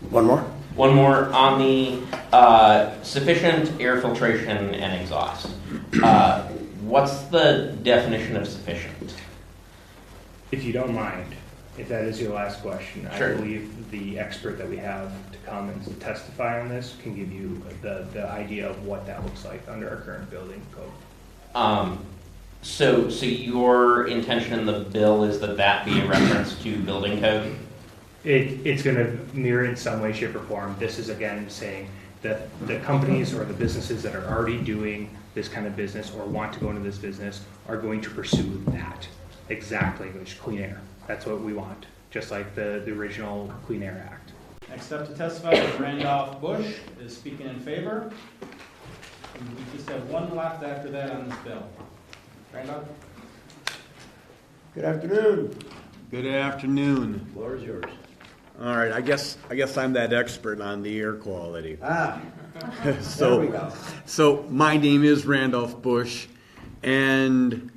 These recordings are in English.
One more? One more on the sufficient air filtration and exhaust. What's the definition of sufficient? If you don't mind, if that is your last question, Sure. I believe the expert that we have to come and testify on this can give you the idea of what that looks like under our current building code. So your intention in the bill is that be a reference to building code? It's going to mirror in some way, shape, or form. This is again saying that the companies or the businesses that are already doing this kind of business or want to go into this business are going to pursue that exact language, clean air. That's what we want, just like the original Clean Air Act. Next up to testify is Randolph Bush, is speaking in favor. And we just have one left after that on this bill. Randolph? Good afternoon. Good afternoon. The floor is yours. All right, I guess I'm that expert on the air quality. There we go. So my name is Randolph Bush, and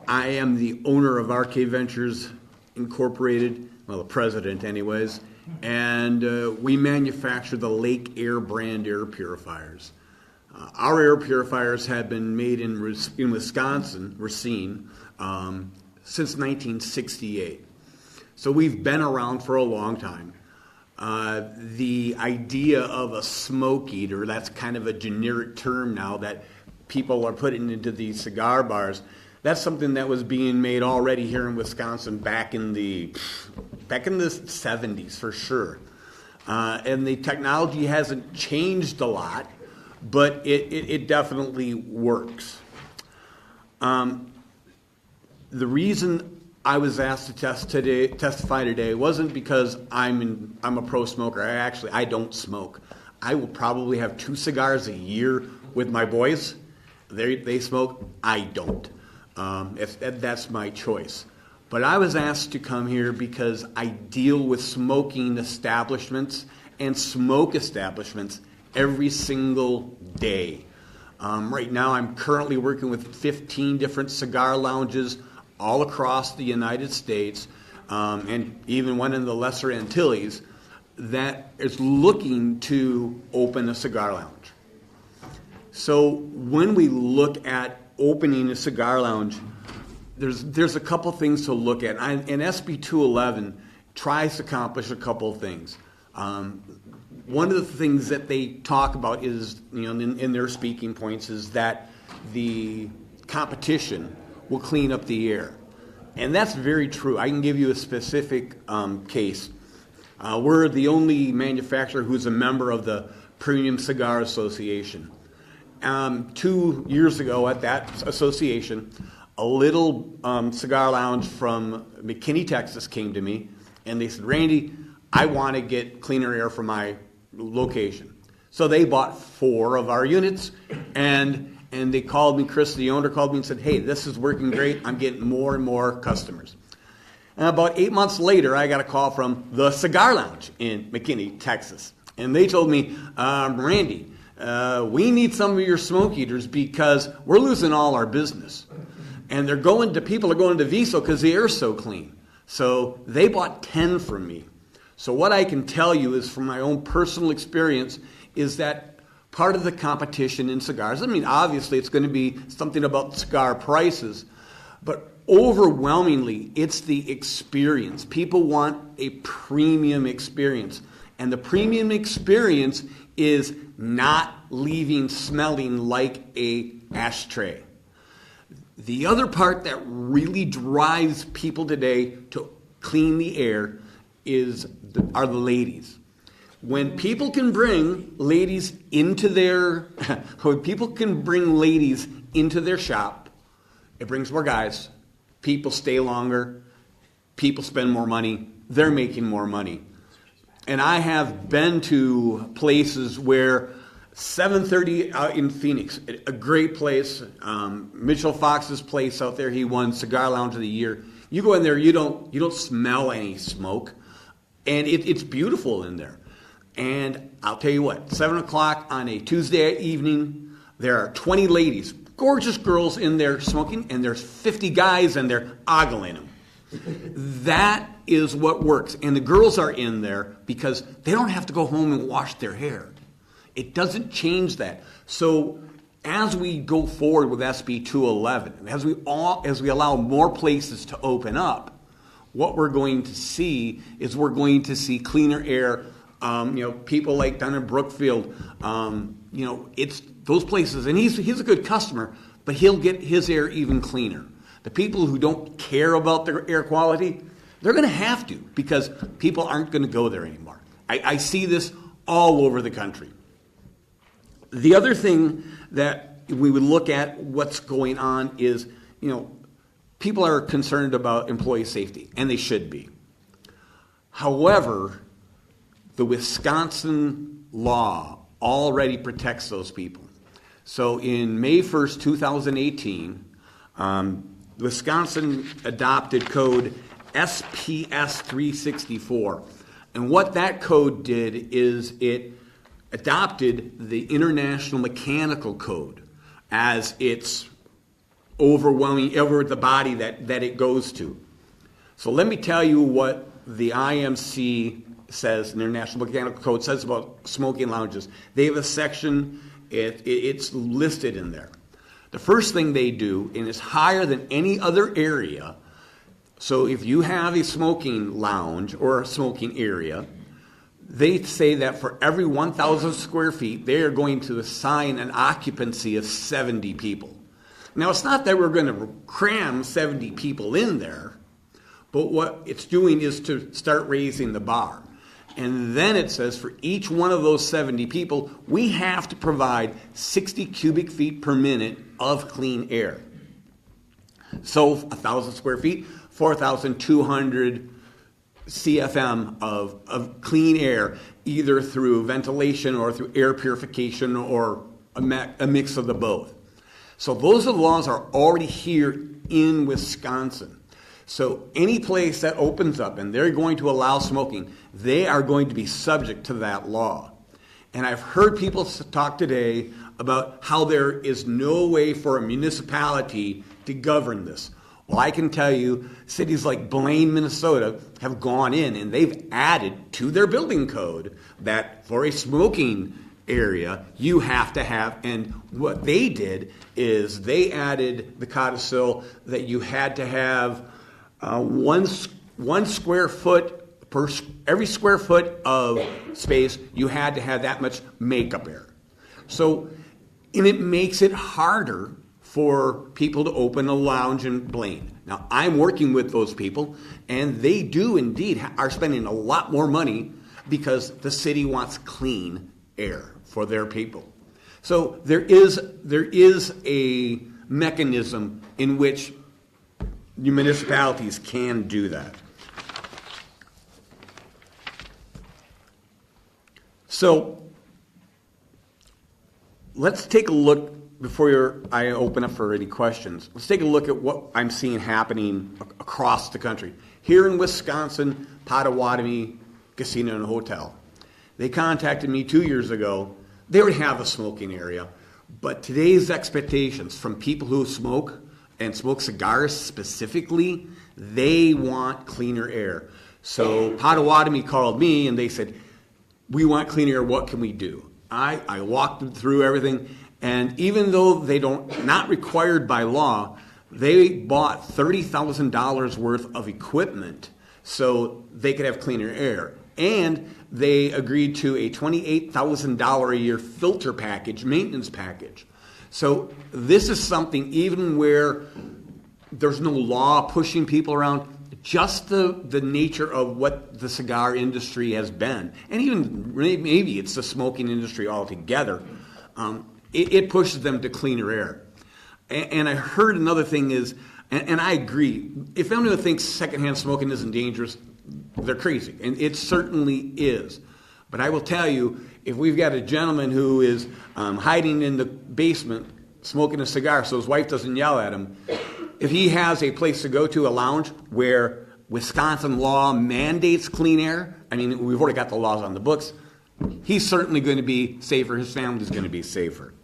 I am the owner of RK Ventures Incorporated, well, the president anyways, and we manufacture the LakeAir Brand Air Purifiers. Our air purifiers have been made in Wisconsin, Racine, since 1968. So we've been around for a long time. The idea of a smoke eater, that's kind of a generic term now that people are putting into these cigar bars. That's something that was being made already here in Wisconsin back in the 70s for sure. And the technology hasn't changed a lot, but it definitely works. The reason I was asked to testify today wasn't because I'm a pro smoker. I don't smoke. I will probably have 2 cigars a year with my boys. They smoke. I don't. That's my choice. But I was asked to come here because I deal with smoking establishments and smoke establishments every single day. Right now I'm currently working with 15 different cigar lounges all across the United States, and even one in the Lesser Antilles, that is looking to open a cigar lounge. So when we look at opening a cigar lounge, there's a couple things to look at. And SB 211 tries to accomplish a couple things. One of the things that they talk about is, in their speaking points, is that the competition will clean up the air. And that's very true. I can give you a specific case. We're the only manufacturer who's a member of the Premium Cigar Association. 2 years ago at that association, a little cigar lounge from McKinney, Texas came to me, and they said, Randy, I want to get cleaner air for my location. So they bought 4 of our units, and they called me, Chris, the owner, called me and said, hey, this is working great. I'm getting more and more customers. And about 8 months later, I got a call from the Cigar Lounge in McKinney, Texas. And they told me, Randy, we need some of your smoke eaters because we're losing all our business. And people are going to Viso because the air's so clean. So they bought 10 from me. So what I can tell you is from my own personal experience is that part of the competition in cigars, obviously it's going to be something about cigar prices, but overwhelmingly it's the experience. People want a premium experience. And the premium experience is not leaving smelling like a ashtray. The other part that really drives people today to clean the air are the ladies. When people can bring ladies into their shop, it brings more guys. People stay longer. People spend more money. They're making more money. And I have been to places where 730 out in Phoenix, a great place. Mitchell Fox's place out there, he won Cigar Lounge of the Year. You go in there, you don't smell any smoke, and it's beautiful in there. And I'll tell you what, 7 o'clock on a Tuesday evening, there are 20 ladies, gorgeous girls in there smoking, and there's 50 guys and they're ogling them. That is what works. And the girls are in there because they don't have to go home and wash their hair. It doesn't change that. So as we go forward with SB 211, as we allow more places to open up, what we're going to see is we're going to see cleaner air. People like down in Brookfield, it's those places, and he's a good customer, but he'll get his air even cleaner. The people who don't care about their air quality, they're going to have to, because people aren't going to go there anymore. I see this all over the country. The other thing that we would look at what's going on is, people are concerned about employee safety, and they should be. However, the Wisconsin law already protects those people. So in May 1st, 2018, Wisconsin adopted code SPS 364. And what that code did is it adopted the International Mechanical Code as its overwhelming over the body that it goes to. So let me tell you what the IMC says, the International Mechanical Code says about smoking lounges. They have a section, it's listed in there. The first thing they do, and it's higher than any other area, so if you have a smoking lounge or a smoking area, they say that for every 1,000 square feet, they are going to assign an occupancy of 70 people. Now, it's not that we're going to cram 70 people in there, but what it's doing is to start raising the bar. And then it says for each one of those 70 people, we have to provide 60 cubic feet per minute of clean air. So 1,000 square feet, 4,200 CFM of clean air, either through ventilation or through air purification or a mix of the both. So those laws are already here in Wisconsin. So any place that opens up and they're going to allow smoking, they are going to be subject to that law. And I've heard people talk today about how there is no way for a municipality to govern this. Well, I can tell you, cities like Blaine, Minnesota have gone in and they've added to their building code that for a smoking area, you have to have, and what they did is they added the codicil that you had to have one square foot per every square foot of space, you had to have that much makeup air. So, and it makes it harder for people to open a lounge in Blaine. Now, I'm working with those people, and they do indeed are spending a lot more money because the city wants clean air for their people. So there is a mechanism in which municipalities can do that. So let's take a look, before I open up for any questions, let's take a look at what I'm seeing happening across the country. Here in Wisconsin, Potawatomi Casino and Hotel. They contacted me 2 years ago. They already have a smoking area, but today's expectations from people who smoke and smoke cigars specifically, they want cleaner air. So Potawatomi called me and they said, we want clean air, what can we do? I walked them through everything, and even though they not required by law, they bought $30,000 worth of equipment so they could have cleaner air. And they agreed to a $28,000 a year filter package, maintenance package. So this is something, even where there's no law pushing people around, just the nature of what the cigar industry has been, and even maybe it's the smoking industry altogether, it pushes them to cleaner air. And I heard another thing is, and I agree, if anyone thinks secondhand smoking isn't dangerous, they're crazy, and it certainly is. But I will tell you, if we've got a gentleman who is hiding in the basement smoking a cigar so his wife doesn't yell at him, if he has a place to go to, a lounge, where Wisconsin law mandates clean air, I mean, we've already got the laws on the books, he's certainly going to be safer, his family's going to be safer.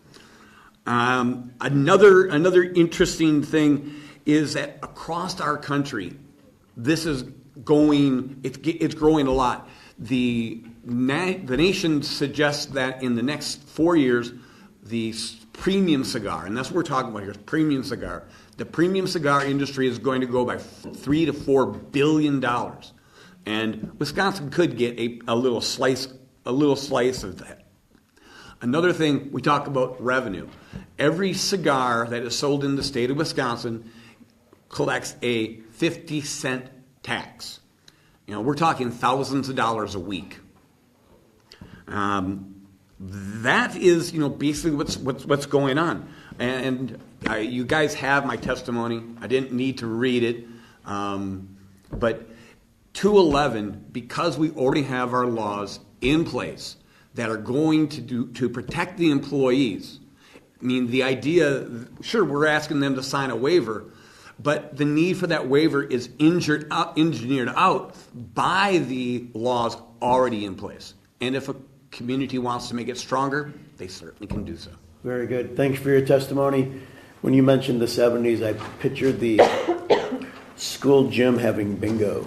Another interesting thing is that across our country, this is going, it's growing a lot. The nation suggests that in the next 4 years, the premium cigar, and that's what we're talking about here, premium cigar. The premium cigar industry is going to grow by $3 to $4 billion, and Wisconsin could get a little slice of that. Another thing, we talk about revenue. Every cigar that is sold in the state of Wisconsin collects a 50-cent tax. We're talking thousands of dollars a week. That is, basically what's going on. And you guys have my testimony. I didn't need to read it. But 211, because we already have our laws in place that are going to protect the employees, I mean, the idea, sure, we're asking them to sign a waiver, but the need for that waiver is engineered out by the laws already in place. And if a community wants to make it stronger, they certainly can do so. Very good. Thanks for your testimony. When you mentioned the 70s, I pictured the school gym having bingo.